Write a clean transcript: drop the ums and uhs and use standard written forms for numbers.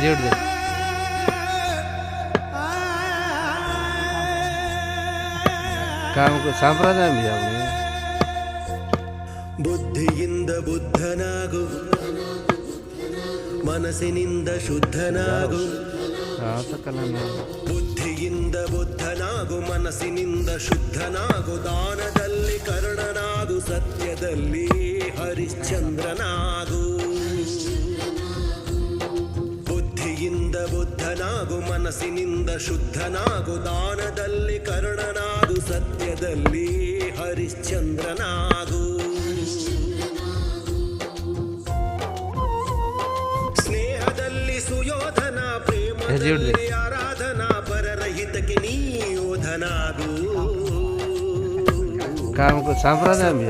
जोड़ दे काम को संप्रदाय भी आपने ಬುದ್ಧಿಯಿಂದ ಬುದ್ಧನಾಗು ಮನಸ್ಸಿನಿಂದ ಶುದ್ಧನಾಗು ಬುದ್ಧಿಯಿಂದ ಬುದ್ಧನಾಗು ಮನಸ್ಸಿನಿಂದ ಶುದ್ಧನಾಗು ದಾನದಲ್ಲಿ ಕರ್ಣನಾಗು ಸತ್ಯದಲ್ಲಿ ಹರಿಶ್ಚಂದ್ರನಾಗು ಬುದ್ಧಿಯಿಂದ ಬುದ್ಧನಾಗು ಮನಸ್ಸಿನಿಂದ ಶುದ್ಧನಾಗು ದಾನದಲ್ಲಿ ಕರ್ಣನಾಗು ಸತ್ಯದಲ್ಲಿ ಹರಿಶ್ಚಂದ್ರನಾಗು ಸುಯೋಧನ ಪ್ರೇಮದಲ್ಲಿ ಆರಾಧನಾ ಪರರಹಿತಕ್ಕೆ ನೀಯೋಧನಾಗು काम को संप्रदाय भी